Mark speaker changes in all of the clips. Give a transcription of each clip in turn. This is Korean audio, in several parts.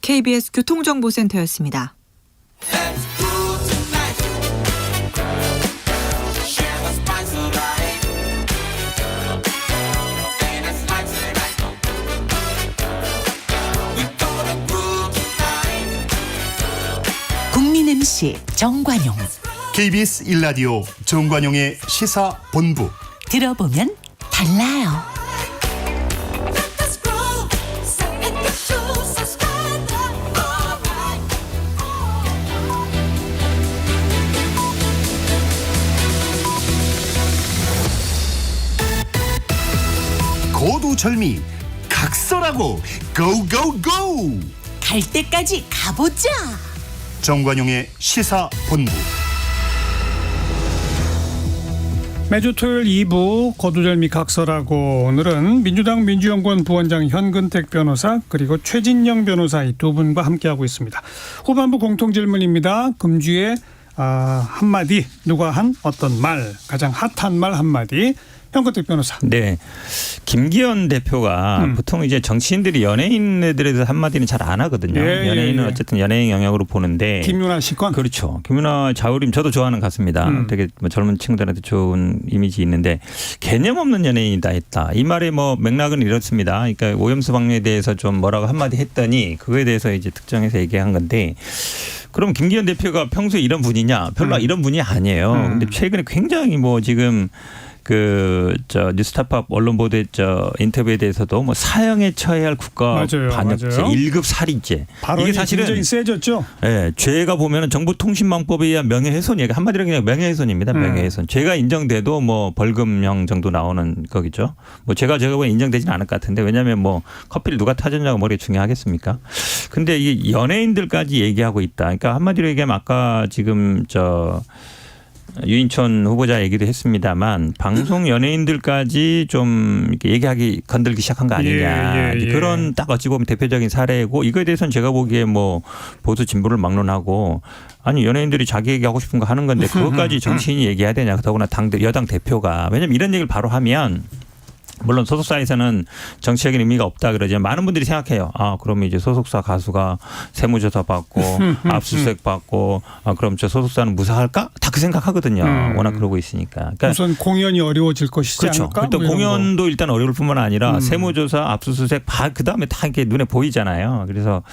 Speaker 1: KBS 교통정보센터였습니다.
Speaker 2: 국민 MC 정관용.
Speaker 3: KBS 1라디오 정관용의 시사본부.
Speaker 2: 들어보면 달라요.
Speaker 3: 고두절미 각설하고 고고고.
Speaker 2: 갈 때까지 가보자.
Speaker 3: 정관용의 시사본부.
Speaker 4: 매주 토요일 2부 거두절미 각설하고, 오늘은 민주당 민주연구원 부원장 현근택 변호사 그리고 최진영 변호사 이 두 분과 함께하고 있습니다. 후반부 공통질문입니다. 금주의 한마디, 누가 한 어떤 말, 가장 핫한 말 한마디. 현근택 변호사.
Speaker 5: 네, 김기현 대표가 보통 이제 정치인들이 연예인들에 대해서 한마디는 잘 안 하거든요. 연예인은 어쨌든 연예인 영역으로 보는데.
Speaker 4: 김윤아 씨건.
Speaker 5: 그렇죠. 김윤아 자우림 저도 좋아하는 가수입니다. 되게 뭐 젊은 친구들한테 좋은 이미지 있는데 개념 없는 연예인이다 했다. 이 말의 뭐 맥락은 이렇습니다. 그러니까 오염수 방류에 대해서 좀 뭐라고 한마디 했더니 그거에 대해서 이제 특정해서 얘기한 건데. 그럼 김기현 대표가 평소에 이런 분이냐? 별로 이런 분이 아니에요. 근데 최근에 굉장히 뭐 지금 뉴스타파 언론 보도의 인터뷰에 대해서도 뭐 사형에 처해야 할 국가 반역죄, 1급 살인죄.
Speaker 4: 이게 사실은 굉장히 세졌죠.
Speaker 5: 네, 죄가 보면은 정보통신망법에 의한 명예훼손이 한마디로 그냥 명예훼손입니다. 명예훼손. 죄가 인정돼도 뭐 벌금형 정도 나오는 거겠죠. 뭐 제가 보기엔 인정되지는 않을 것 같은데, 왜냐하면 뭐 커피를 누가 타줬냐가 머리에 중요하겠습니까? 근데 이 연예인들까지 얘기하고 있다. 그러니까 한마디로 얘기하면 아까 지금 유인촌 후보자 얘기도 했습니다만 방송 연예인들까지 좀 이렇게 얘기하기 건들기 시작한 거 아니냐. 그런 딱 어찌 보면 대표적인 사례고, 이거에 대해서는 제가 보기에 뭐 보수 진보를 막론하고, 아니 연예인들이 자기 얘기하고 싶은 거 하는 건데 그것까지 정치인이 얘기해야 되냐. 더구나 여당 대표가. 왜냐하면 이런 얘기를 바로 하면 물론 소속사에서는 정치적인 의미가 없다 그러지만 많은 분들이 생각해요. 그러면 이제 소속사 가수가 세무조사 받고 압수수색 받고 그럼 저 소속사는 무사할까? 다 그 생각하거든요. 워낙 그러고 있으니까. 그러니까
Speaker 4: 우선 공연이 어려워질 것이지
Speaker 5: 그렇죠.
Speaker 4: 않을까?
Speaker 5: 일단 공연도 일단 어려울 뿐만 아니라 세무조사, 압수수색 그다음에 다 이렇게 눈에 보이잖아요. 그래서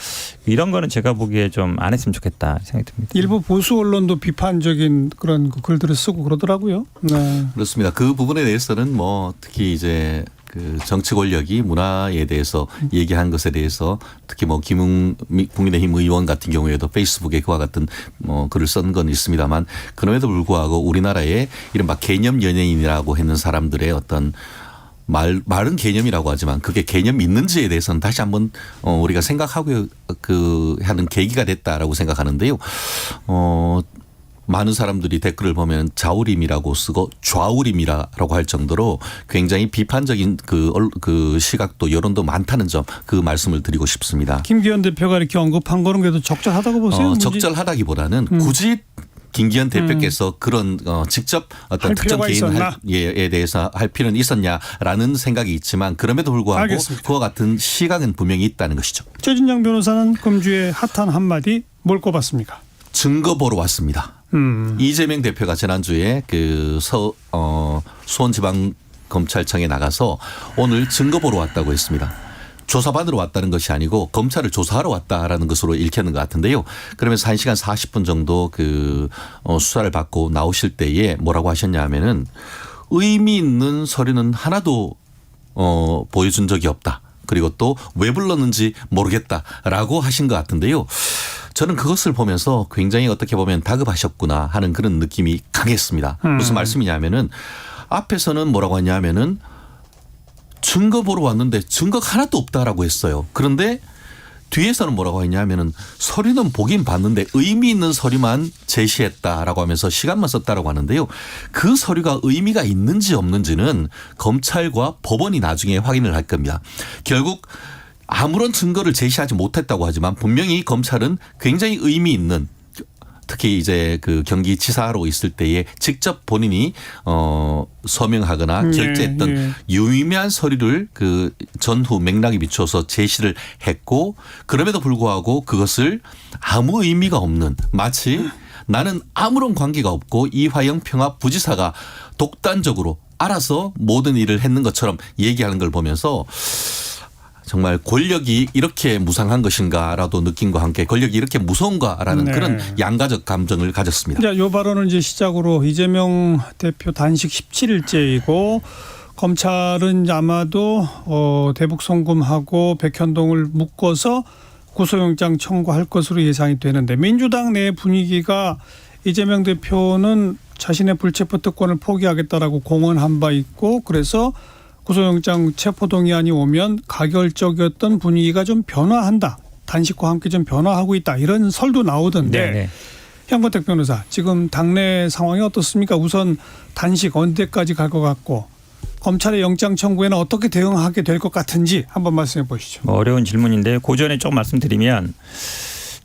Speaker 5: 이런 거는 제가 보기에 좀 안 했으면 좋겠다 생각이 듭니다.
Speaker 4: 일부 보수 언론도 비판적인 그런 글들을 쓰고 그러더라고요. 네.
Speaker 6: 그렇습니다. 그 부분에 대해서는 뭐 특히 이제 그 정치 권력이 문화에 대해서 얘기한 것에 대해서 특히 뭐 국민의힘 의원 같은 경우에도 페이스북에 그와 같은 뭐 글을 쓴 건 있습니다만, 그럼에도 불구하고 우리나라에 이른바 개념 연예인이라고 했는 사람들의 어떤 말은 개념이라고 하지만 그게 개념이 있는지에 대해서는 다시 한번 우리가 생각하고 하는 계기가 됐다라고 생각하는데요. 많은 사람들이 댓글을 보면 좌우림이라고 쓰고 좌우림이라고 할 정도로 굉장히 비판적인 그 시각도 여론도 많다는 점, 그 말씀을 드리고 싶습니다.
Speaker 4: 김기현 대표가 이렇게 언급한 거는 그래도 적절하다고 보세요?
Speaker 6: 적절하다기보다는 굳이 김기현 대표께서 그런 직접 어떤 특정 개인에 대해서 할 필요는 있었냐라는 생각이 있지만, 그럼에도 불구하고 알겠습니다. 그와 같은 시각은 분명히 있다는 것이죠.
Speaker 4: 최진영 변호사는 금주의 핫한 한마디 뭘 꼽았습니까?
Speaker 6: 증거 보러 왔습니다. 이재명 대표가 지난주에 수원지방검찰청에 나가서 오늘 증거 보러 왔다고 했습니다. 조사받으러 왔다는 것이 아니고 검찰을 조사하러 왔다라는 것으로 읽히는 것 같은데요. 그러면서 1시간 40분 정도 수사를 받고 나오실 때에 뭐라고 하셨냐 하면은 의미 있는 서류는 하나도 보여준 적이 없다. 그리고 또 왜 불렀는지 모르겠다라고 하신 것 같은데요. 저는 그것을 보면서 굉장히 어떻게 보면 다급하셨구나 하는 그런 느낌이 강했습니다. 무슨 말씀이냐면은 앞에서는 뭐라고 하냐면은 증거 보러 왔는데 증거가 하나도 없다라고 했어요. 그런데 뒤에서는 뭐라고 했냐면은 서류는 보긴 봤는데 의미 있는 서류만 제시했다라고 하면서 시간만 썼다라고 하는데요. 그 서류가 의미가 있는지 없는지는 검찰과 법원이 나중에 확인을 할 겁니다. 결국 아무런 증거를 제시하지 못했다고 하지만 분명히 검찰은 굉장히 의미 있는 특히 이제 그 경기지사로 있을 때에 직접 본인이 서명하거나 결재했던 유의미한 서류를 그 전후 맥락에 비춰서 제시를 했고 그럼에도 불구하고 그것을 아무 의미가 없는 마치 나는 아무런 관계가 없고 이화영 평화부지사가 독단적으로 알아서 모든 일을 했는 것처럼 얘기하는 걸 보면서 정말 권력이 이렇게 무상한 것인가라도 느낀과 함께 권력이 이렇게 무서운가라는 그런 양가적 감정을 가졌습니다.
Speaker 4: 자, 요 발언은 이제 시작으로 이재명 대표 단식 17일째이고 검찰은 아마도 대북 송금하고 백현동을 묶어서 구속영장 청구할 것으로 예상이 되는데 민주당 내 분위기가 이재명 대표는 자신의 불체포 특권을 포기하겠다라고 공언한 바 있고 그래서 구속영장 체포동의안이 오면 가결적이었던 분위기가 좀 변화한다. 단식과 함께 좀 변화하고 있다. 이런 설도 나오던데
Speaker 5: 네네.
Speaker 4: 현근택 변호사 지금 당내 상황이 어떻습니까? 우선 단식 언제까지 갈 것 같고 검찰의 영장 청구에는 어떻게 대응하게 될 것 같은지 한번 말씀해 보시죠.
Speaker 5: 뭐 어려운 질문인데 그 전에 조금 말씀드리면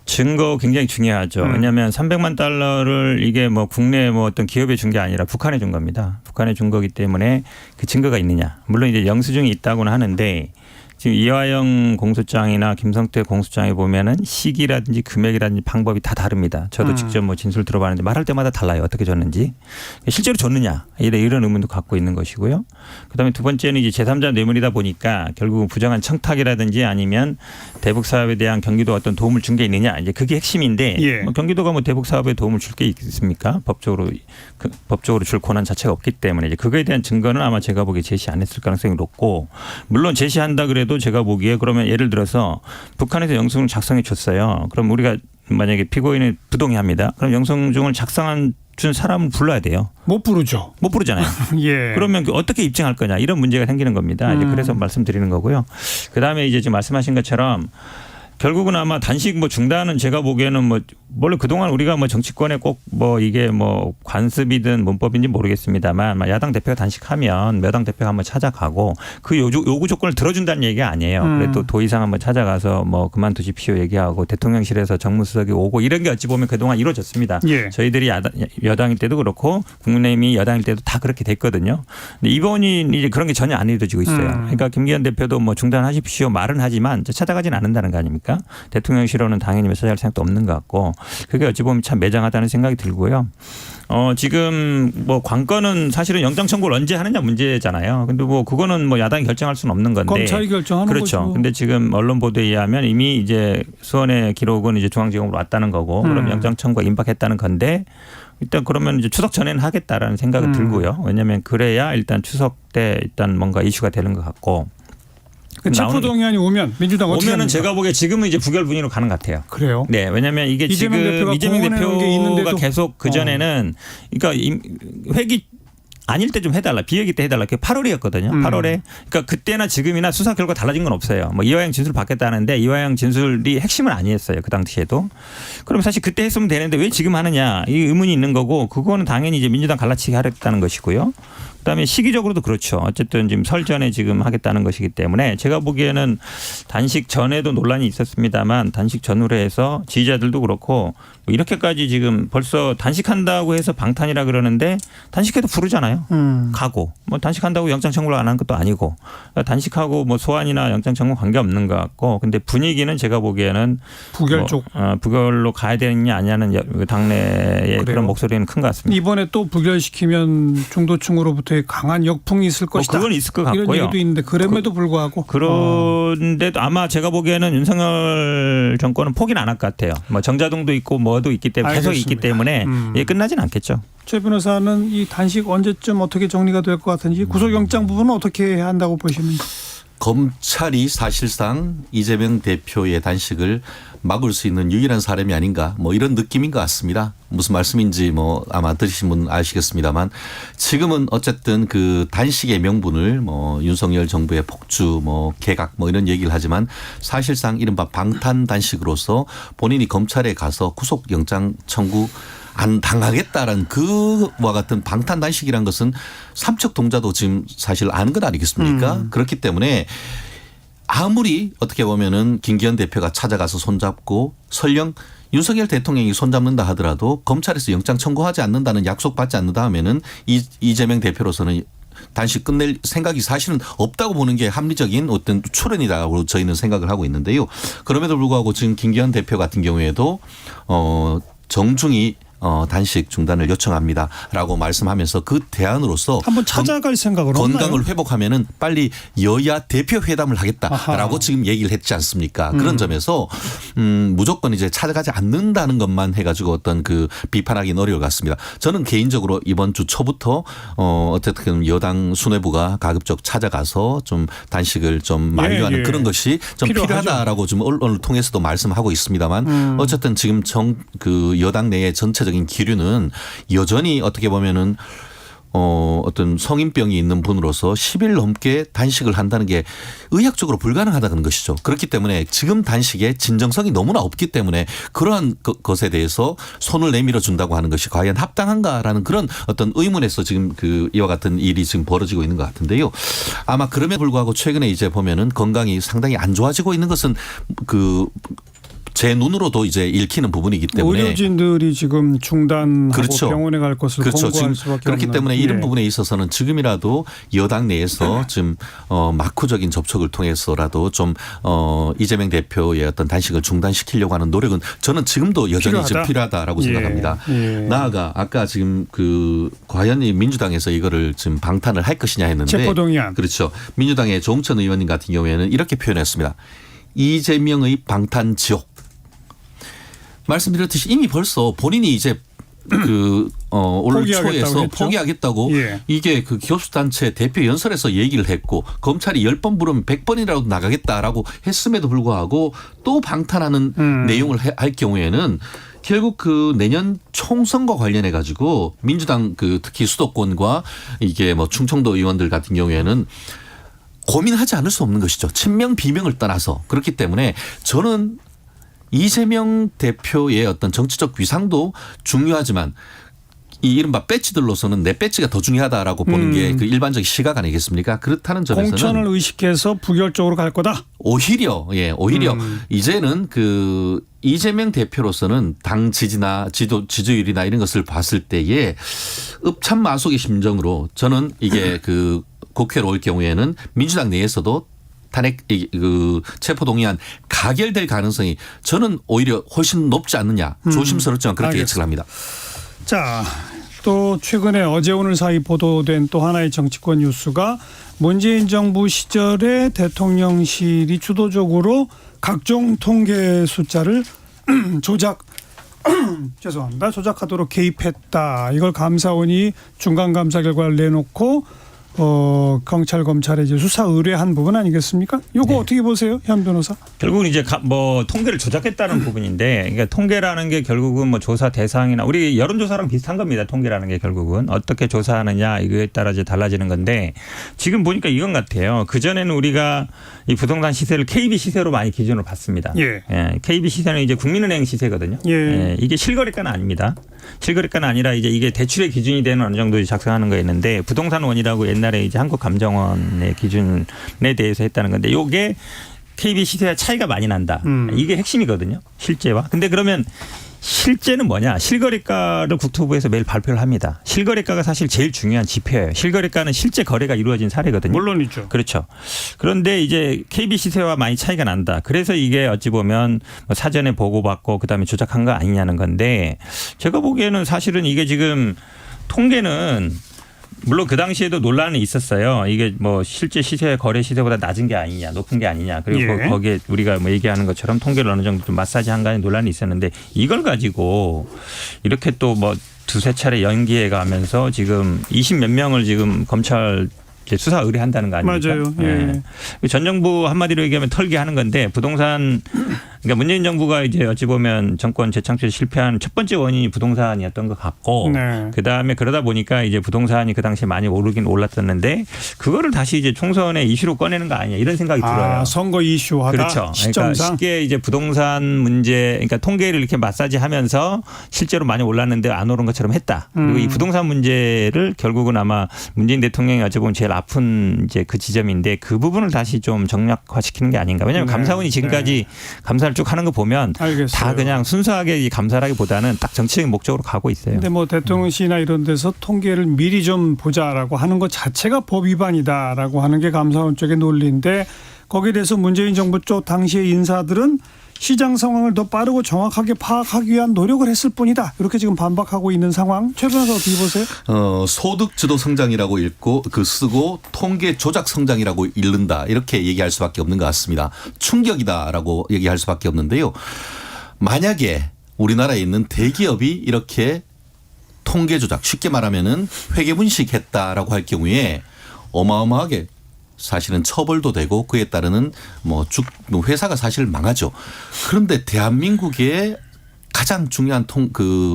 Speaker 5: 증거 굉장히 중요하죠. 왜냐하면 300만 달러를 이게 뭐 국내 뭐 어떤 기업에 준 게 아니라 북한에 준 겁니다. 북한에 준 거기 때문에 그 증거가 있느냐. 물론 이제 영수증이 있다고는 하는데 지금 이화영 공소장이나 김성태 공소장에 보면은 시기라든지 금액이라든지 방법이 다 다릅니다. 저도 직접 뭐 진술 들어봤는데 말할 때마다 달라요. 어떻게 줬는지. 실제로 줬느냐. 이런 의문도 갖고 있는 것이고요. 그다음에 두 번째는 이제 제3자 뇌물이다 보니까 결국은 부정한 청탁이라든지 아니면 대북 사업에 대한 경기도 어떤 도움을 준 게 있느냐. 이제 그게 핵심인데
Speaker 4: 예.
Speaker 5: 뭐 경기도가 뭐 대북 사업에 도움을 줄 게 있습니까? 법적으로 줄 권한 자체가 없기 때문에 이제 그거에 대한 증거는 아마 제가 보기에 제시 안 했을 가능성이 높고 물론 제시한다 그래도 제가 보기에 그러면 예를 들어서 북한에서 영수증을 작성해 줬어요. 그럼 우리가 만약에 피고인을 부동의합니다. 그럼 영수증을 작성한 준 사람을 불러야 돼요.
Speaker 4: 못 부르죠.
Speaker 5: 못 부르잖아요.
Speaker 4: 예.
Speaker 5: 그러면 어떻게 입증할 거냐 이런 문제가 생기는 겁니다. 이제 그래서 말씀드리는 거고요. 그다음에 이제 지금 말씀하신 것처럼 결국은 아마 단식 뭐 중단은 제가 보기에는 뭐 원래 그동안 우리가 뭐 정치권에 꼭 뭐 이게 뭐 관습이든 문법인지 모르겠습니다만 야당 대표가 단식하면 여당 대표가 한번 찾아가고 그 요구 조건을 들어준다는 얘기가 아니에요. 그래도 도의상 한번 찾아가서 뭐 그만두십시오 얘기하고 대통령실에서 정무수석이 오고 이런 게 어찌 보면 그동안 이루어졌습니다.
Speaker 4: 예.
Speaker 5: 저희들이 여당일 때도 그렇고 국민의힘이 여당일 때도 다 그렇게 됐거든요. 근데 이번이 이제 그런 게 전혀 안 이루어지고 있어요. 그러니까 김기현 대표도 뭐 중단하십시오 말은 하지만 찾아가진 않는다는 거 아닙니까? 대통령실로는 당연히 찾아갈 생각도 없는 것 같고 그게 어찌 보면 참 매장하다는 생각이 들고요. 지금 뭐 관건은 사실은 영장 청구를 언제 하느냐 문제잖아요. 근데 뭐 그거는 뭐 야당이 결정할 수는 없는 건데.
Speaker 4: 검찰이 결정하는
Speaker 5: 그렇죠.
Speaker 4: 거죠.
Speaker 5: 근데 지금 언론 보도에 의하면 이미 이제 수원의 기록은 이제 중앙지검으로 왔다는 거고 그럼 영장 청구가 임박했다는 건데 일단 그러면 이제 추석 전에는 하겠다라는 생각이 들고요. 왜냐하면 그래야 일단 추석 때 일단 뭔가 이슈가 되는 것 같고.
Speaker 4: 체포동의안이 오면 민주당 어떻게
Speaker 5: 오면은
Speaker 4: 합니까?
Speaker 5: 제가 보기에 지금은 이제 부결 분위기로 가는 것 같아요.
Speaker 4: 그래요?
Speaker 5: 네, 왜냐하면 이게 지금 이재명 대표가 계속 그 전에는 그러니까 회기 아닐 때 좀 해달라. 비회기 때 해달라. 그게 8월이었거든요. 8월에. 그러니까 그때나 지금이나 수사 결과 달라진 건 없어요. 뭐 이화영 진술 받겠다는데 이화영 진술이 핵심은 아니었어요. 그 당시에도. 그럼 사실 그때 했으면 되는데 왜 지금 하느냐. 이 의문이 있는 거고 그거는 당연히 이제 민주당 갈라치기 하겠다는 것이고요. 그다음에 시기적으로도 그렇죠. 어쨌든 지금 설 전에 지금 하겠다는 것이기 때문에 제가 보기에는 단식 전에도 논란이 있었습니다만 단식 전후로 해서 지지자들도 그렇고 이렇게까지 지금 벌써 단식한다고 해서 방탄이라 그러는데 단식해도 부르잖아요. 가고 뭐 단식한다고 영장 청구를 안 한 것도 아니고 단식하고 뭐 소환이나 영장 청구 관계 없는 것 같고 근데 분위기는 제가 보기에는
Speaker 4: 부결 쪽
Speaker 5: 부결로 가야 되느냐 아니냐는 당내의
Speaker 4: 그래요?
Speaker 5: 그런 목소리는 큰 것 같습니다.
Speaker 4: 이번에 또 부결시키면 중도층으로부터 강한 역풍이 있을 것이다.
Speaker 5: 그건 있을 것 같고요.
Speaker 4: 이런 얘기도 있는데 그럼에도 불구하고
Speaker 5: 그런데도 아마 제가 보기에는 윤석열 정권은 포기는 안 할 것 같아요. 뭐 정자동도 있고 뭐도 있기 때문에 계속 있기 때문에 이게 끝나진 않겠죠.
Speaker 4: 최 변호사는 이 단식 언제쯤 어떻게 정리가 될 것 같은지 구속영장 부분은 어떻게 해야 한다고 보시는지.
Speaker 6: 검찰이 사실상 이재명 대표의 단식을 막을 수 있는 유일한 사람이 아닌가 뭐 이런 느낌인 것 같습니다. 무슨 말씀인지 뭐 아마 들으신 분 아시겠습니다만 지금은 어쨌든 그 단식의 명분을 뭐 윤석열 정부의 폭주 뭐 개각 뭐 이런 얘기를 하지만 사실상 이른바 방탄 단식으로서 본인이 검찰에 가서 구속영장 청구 안 당하겠다라는 그와 같은 방탄 단식이란 것은 삼척 동자도 지금 사실 아는 것 아니겠습니까? 그렇기 때문에 아무리 어떻게 보면은 김기현 대표가 찾아가서 손잡고 설령 윤석열 대통령이 손잡는다 하더라도 검찰에서 영장 청구하지 않는다는 약속받지 않는다 하면은 이재명 대표로서는 단식 끝낼 생각이 사실은 없다고 보는 게 합리적인 어떤 추론이라고 저희는 생각을 하고 있는데요. 그럼에도 불구하고 지금 김기현 대표 같은 경우에도 정중히 단식 중단을 요청합니다라고 말씀하면서 그 대안으로서
Speaker 4: 한번 찾아갈 생각은
Speaker 6: 건강을
Speaker 4: 없나요?
Speaker 6: 회복하면은 빨리 여야 대표 회담을 하겠다라고
Speaker 4: 아하.
Speaker 6: 지금 얘기를 했지 않습니까? 그런 점에서 무조건 이제 찾아가지 않는다는 것만 해가지고 어떤 그 비판하기는 어려울 것 같습니다. 저는 개인적으로 이번 주 초부터 어쨌든 여당 수뇌부가 가급적 찾아가서 좀 단식을 좀 만류하는 그런 것이 좀 필요하다라고 좀 언론을 통해서도 말씀하고 있습니다만 어쨌든 지금 그 여당 내의 전체적 기류는 여전히 어떻게 보면은 어떤 성인병이 있는 분으로서 10일 넘게 단식을 한다는 게 의학적으로 불가능하다는 것이죠. 그렇기 때문에 지금 단식에 진정성이 너무나 없기 때문에 그러한 것에 대해서 손을 내밀어 준다고 하는 것이 과연 합당한가라는 그런 어떤 의문에서 지금 이와 같은 일이 지금 벌어지고 있는 것 같은데요. 아마 그럼에도 불구하고 최근에 이제 보면은 건강이 상당히 안 좋아지고 있는 것은 제 눈으로도 이제 읽히는 부분이기 때문에
Speaker 4: 의료진들이 지금 중단하고
Speaker 6: 그렇죠.
Speaker 4: 병원에 갈 것을 권고할 수밖에
Speaker 6: 그렇기
Speaker 4: 없는.
Speaker 6: 때문에 이런 부분에 있어서는 지금이라도 여당 내에서 지금 마쿠적인 접촉을 통해서라도 좀 이재명 대표의 어떤 단식을 중단시키려고 하는 노력은 저는 지금도 여전히 지금 필요하다라고 생각합니다. 나아가 아까 지금 과연 이 민주당에서 이거를 지금 방탄을 할 것이냐 했는데
Speaker 4: 체포동의안.
Speaker 6: 그렇죠. 민주당의 조홍천 의원님 같은 경우에는 이렇게 표현했습니다. 이재명의 방탄 지옥. 말씀드렸듯이 이미 벌써 본인이 이제 올 초에서 포기하겠다고 이게 교수단체 대표 연설에서 얘기를 했고 검찰이 10번 부르면 100번이라도 나가겠다라고 했음에도 불구하고 또 방탄하는 내용을 할 경우에는 결국 내년 총선과 관련해 가지고 민주당 특히 수도권과 이게 뭐 충청도 의원들 같은 경우에는 고민하지 않을 수 없는 것이죠. 친명 비명을 떠나서. 그렇기 때문에 저는 이재명 대표의 어떤 정치적 위상도 중요하지만 이 이른바 배지들로서는 내 배지가 더 중요하다라고 보는 게 일반적 시각 아니겠습니까? 그렇다는 점에서는
Speaker 4: 공천을 의식해서 부결적으로 갈 거다.
Speaker 6: 오히려 이제는 이재명 대표로서는 당 지지나 지지율이나 이런 것을 봤을 때에 읍참마속의 심정으로 저는 이게 국회로 올 경우에는 민주당 내에서도 탄핵 체포동의안 가결될 가능성이 저는 오히려 훨씬 높지 않느냐. 조심스럽지만 그렇게 예측을 합니다.
Speaker 4: 자, 또 최근에 어제 오늘 사이 보도된 또 하나의 정치권 뉴스가 문재인 정부 시절에 대통령실이 주도적으로 각종 통계 숫자를 조작하도록 개입했다. 이걸 감사원이 중간 감사 결과를 내놓고 경찰 검찰에 이제 수사 의뢰한 부분 아니겠습니까? 요거 어떻게 보세요, 현 변호사?
Speaker 5: 결국은 이제 통계를 조작했다는 부분인데, 그러니까 통계라는 게 결국은 뭐 조사 대상이나 우리 여론조사랑 비슷한 겁니다. 통계라는 게 결국은 어떻게 조사하느냐 이거에 따라 이제 달라지는 건데 지금 보니까 이건 같아요. 그 전에는 우리가 이 부동산 시세를 KB 시세로 많이 기준으로 봤습니다. KB 시세는 이제 국민은행 시세거든요. 이게 실거래가는 아닙니다. 실거래가는 아니라 이게 대출의 기준이 되는 어느 정도 작성하는 거였는데 부동산원이라고 옛날에 이제 한국감정원의 기준에 대해서 했다는 건데 이게 KB 시세와 차이가 많이 난다. 이게 핵심이거든요. 실제와. 근데 그러면 실제는 뭐냐? 실거래가를 국토부에서 매일 발표를 합니다. 실거래가가 사실 제일 중요한 지표예요. 실거래가는 실제 거래가 이루어진 사례거든요.
Speaker 4: 물론이죠.
Speaker 5: 그렇죠. 그런데 이제 KB 시세와 많이 차이가 난다. 그래서 이게 어찌 보면 사전에 보고받고 그다음에 조작한 거 아니냐는 건데 제가 보기에는 사실은 이게 지금 통계는 물론 그 당시에도 논란이 있었어요. 이게 뭐 실제 시세 거래 시세보다 낮은 게 아니냐, 높은 게 아니냐. 그리고 거기에 우리가 뭐 얘기하는 것처럼 통계를 어느 정도 좀 마사지한 간의 논란이 있었는데 이걸 가지고 이렇게 또 뭐 두세 차례 연기해 가면서 지금 20몇 명을 지금 검찰 수사 의뢰한다는 거 아닙니까?
Speaker 4: 맞아요.
Speaker 5: 전 정부 한마디로 얘기하면 털기 하는 건데 부동산 그러니까 문재인 정부가 이제 어찌 보면 정권 재창출에 실패한 첫 번째 원인이 부동산이었던 것 같고
Speaker 4: 네.
Speaker 5: 그다음에 그러다 보니까 이제 부동산이 그 당시에 많이 오르긴 올랐었는데 그거를 다시 이제 총선의 이슈로 꺼내는 거 아니냐 이런 생각이 들어요.
Speaker 4: 선거 이슈화다.
Speaker 5: 그렇죠. 그러니까
Speaker 4: 시점상.
Speaker 5: 쉽게 이제 부동산 문제, 그러니까 통계를 이렇게 마사지하면서 실제로 많이 올랐는데 안 오른 것처럼 했다. 그리고 이 부동산 문제를 결국은 아마 문재인 대통령이 어찌 보면 제일 아픈 이제 그 지점인데 그 부분을 다시 좀 정략화시키는 게 아닌가. 왜냐하면
Speaker 4: 네.
Speaker 5: 감사원이 지금까지 감사를 쭉 하는 거 보면
Speaker 4: 알겠어요.
Speaker 5: 다 그냥 순수하게 이 감사라기보다는 딱 정치적인 목적으로 가고 있어요.
Speaker 4: 근데 뭐 대통령실이나 이런 데서 통계를 미리 좀 보자라고 하는 것 자체가 법 위반이다라고 하는 게 감사원 쪽의 논리인데 거기에 대해서 문재인 정부 쪽 당시의 인사들은 시장 상황을 더 빠르고 정확하게 파악하기 위한 노력을 했을 뿐이다. 이렇게 지금 반박하고 있는 상황. 최 변호사 어떻게 보세요?
Speaker 6: 소득 주도 성장이라고 읽고 쓰고 통계 조작 성장이라고 읽는다. 이렇게 얘기할 수밖에 없는 것 같습니다. 충격이다라고 얘기할 수밖에 없는데요. 만약에 우리나라에 있는 대기업이 이렇게 통계 조작 쉽게 말하면은 회계분식했다라고 할 경우에 어마어마하게 사실은 처벌도 되고 그에 따르는 회사가 사실 망하죠. 그런데 대한민국의 가장 중요한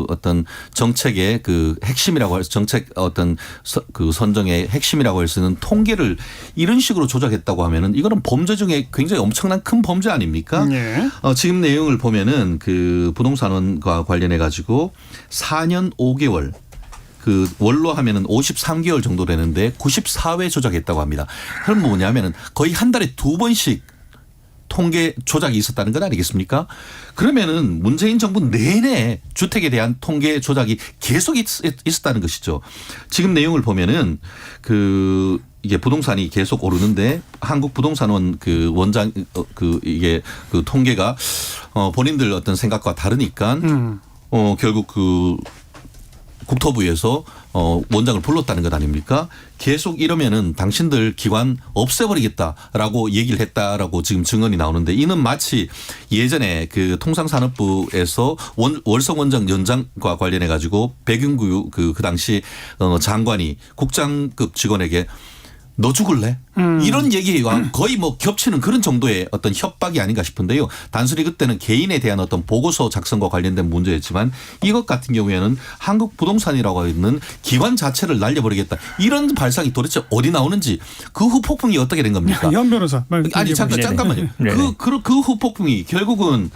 Speaker 6: 어떤 정책의 그 핵심이라고 할 정책 어떤 그 선정의 핵심이라고 할 수 있는 통계를 이런 식으로 조작했다고 하면은 이거는 범죄 중에 굉장히 엄청난 큰 범죄 아닙니까?
Speaker 4: 네.
Speaker 6: 지금 내용을 보면은 그 부동산원과 관련해 가지고 4년 5개월 그 월로 하면은 53개월 정도 되는데 94회 조작했다고 합니다. 그럼 뭐냐면은 거의 한 달에 2번씩 통계 조작이 있었다는 건 아니겠습니까? 그러면은 문재인 정부 내내 주택에 대한 통계 조작이 계속 있었다는 것이죠. 지금 내용을 보면은 이게 부동산이 계속 오르는데 한국부동산원 그 원장 이게 그 통계가 본인들 어떤 생각과 다르니까 결국 국토부에서 원장을 불렀다는 것 아닙니까? 계속 이러면은 당신들 기관 없애버리겠다라고 얘기를 했다라고 지금 증언이 나오는데 이는 마치 예전에 그 통상산업부에서 월성 원장 연장과 관련해 가지고 백윤구 그 당시 장관이 국장급 직원에게 너 죽을래? 이런 얘기와 거의 겹치는 그런 정도의 어떤 협박이 아닌가 싶은데요. 단순히 그때는 개인에 대한 어떤 보고서 작성과 관련된 문제였지만 이것 같은 경우에는 한국부동산이라고 있는 기관 자체를 날려버리겠다. 이런 발상이 도대체 어디 나오는지 그 후폭풍이 어떻게 된 겁니까?
Speaker 4: 현 변호사.
Speaker 6: 아니 잠깐만요. 그 후폭풍이 결국은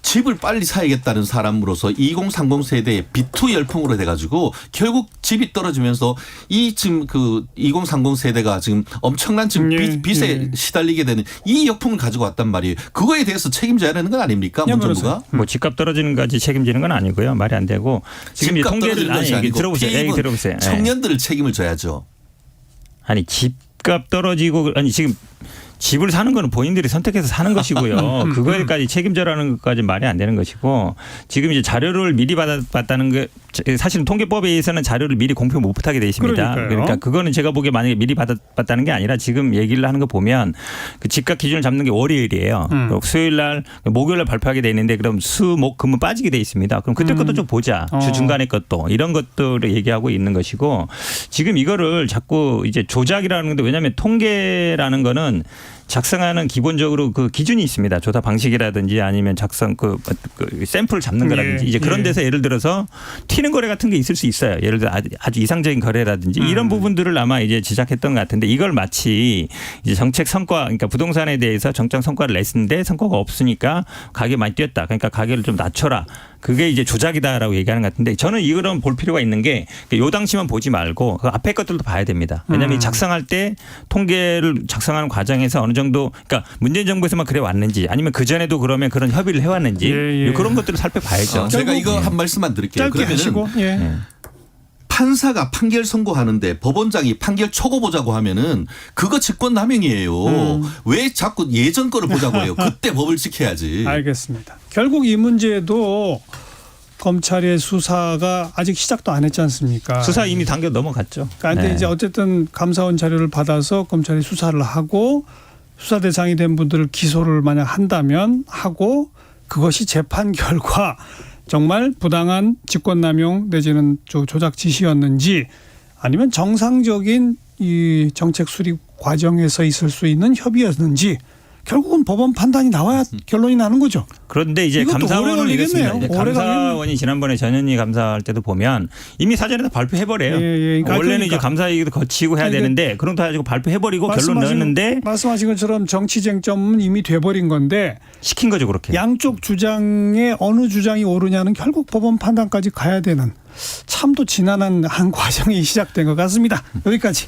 Speaker 6: 집을 빨리 사야겠다는 사람으로서 2030 세대의 비투 열풍으로 돼가지고 결국 집이 떨어지면서 이 지금 그 2030 세대가 지금 엄청난 지금 빚에 시달리게 되는 이 역풍을 가지고 왔단 말이에요. 그거에 대해서 책임져야 되는 건 아닙니까? 문정부가?
Speaker 5: 집값 떨어지는 것까지 책임지는 건 아니고요. 말이 안 되고 지금 이 통계를 들어보세요.
Speaker 6: 청년들을 책임을 져야죠.
Speaker 5: 아니 집값 떨어지고 지금 집을 사는 거는 본인들이 선택해서 사는 것이고요. 그거에까지 책임져라는 것까지 말이 안 되는 것이고 지금 이제 자료를 미리 받았다는 게 사실은 통계법에 의해서는 자료를 미리 공표 못하게 돼 있습니다. 그러니까 그거는 제가 보기에 만약에 미리 받았다는 게 아니라 지금 얘기를 하는 거 보면 그 집값 기준을 잡는 게 월요일이에요. 수요일 날 목요일 날 발표하게 돼 있는데 그럼 수, 목, 금은 빠지게 돼 있습니다. 그럼 그때 것도 좀 보자. 주 중간에 것도 이런 것들을 얘기하고 있는 것이고 지금 이거를 자꾸 이제 조작이라는 건데 왜냐하면 통계라는 거는 작성하는 기본적으로 그 기준이 있습니다. 조사 방식이라든지 아니면 작성 그 샘플을 잡는 거라든지 이제 그런 데서 예를 들어서 튀는 거래 같은 게 있을 수 있어요. 예를 들어 아주 이상적인 거래라든지 이런 부분들을 아마 이제 지적했던 것 같은데 이걸 마치 이제 정책 성과 그러니까 부동산에 대해서 정책 성과를 냈는데 성과가 없으니까 가격이 많이 뛰었다. 그러니까 가격을 좀 낮춰라. 그게 이제 조작이다라고 얘기하는 것 같은데 저는 이거는 볼 필요가 있는 게 요 당시만 보지 말고 그 앞에 것들도 봐야 됩니다. 왜냐하면 작성할 때 통계를 작성하는 과정에서 어느 정도 그러니까 문재인 정부에서만 그래 왔는지 아니면 그 전에도 그러면 그런 협의를 해왔는지 그런 것들을 살펴봐야죠.
Speaker 6: 제가 이거 한 말씀만 드릴게요. 그러면은 판사가 판결 선고하는데 법원장이 판결 초고 보자고 하면은 그거 직권남용이에요. 왜 자꾸 예전 거를 보자고 해요. 그때 법을 지켜야지.
Speaker 4: 알겠습니다. 결국 이 문제도 검찰의 수사가 아직 시작도 안 했지 않습니까?
Speaker 5: 수사 이미 단계 넘어갔죠.
Speaker 4: 그런데 이제 어쨌든 감사원 자료를 받아서 검찰이 수사를 하고 수사 대상이 된 분들을 기소를 만약 한다면 하고 그것이 재판 결과 정말 부당한 직권남용 내지는 조작 지시였는지 아니면 정상적인 이 정책 수립 과정에서 있을 수 있는 협의였는지 결국은 법원 판단이 나와야 결론이 나는 거죠.
Speaker 5: 그런데 이제
Speaker 4: 이것도 오래
Speaker 5: 감사원은
Speaker 4: 걸리겠네요.
Speaker 5: 이랬습니다. 이제
Speaker 4: 오래
Speaker 5: 감사원이 지난번에 전현희 감사할 때도 보면 이미 사전에 다 발표해버려요.
Speaker 4: 그러니까
Speaker 5: 원래는 이제 감사 얘기도 거치고 해야 되는데 그런 거 가지고 발표해버리고 결론 넣었는데
Speaker 4: 말씀하신 것처럼 정치 쟁점은 이미 돼버린 건데
Speaker 5: 시킨 거죠 그렇게.
Speaker 4: 양쪽 주장에 어느 주장이 옳으냐는 결국 법원 판단까지 가야 되는 참도 지난한 한 과정이 시작된 것 같습니다. 여기까지.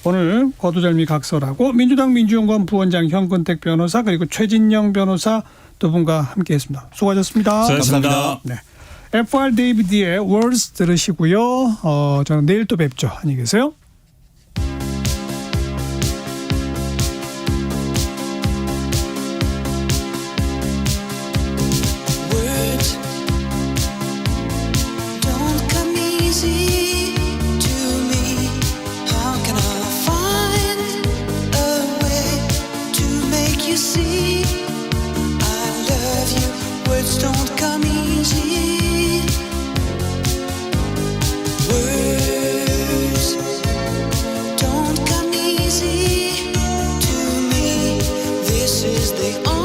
Speaker 4: 오늘 거두절미 각설하고 민주당 민주연구원 부원장 현근택 변호사 그리고 최진영 변호사 두 분과 함께했습니다. 수고하셨습니다.
Speaker 5: 수고하셨습니다.
Speaker 4: 네. FR 데이비드의 Words 들으시고요. 저는 내일 또 뵙죠. 안녕히 계세요.
Speaker 7: Words don't come easy to me. How can I find a way to make you see I love you? Words don't come easy. Words don't come easy to me. This is the only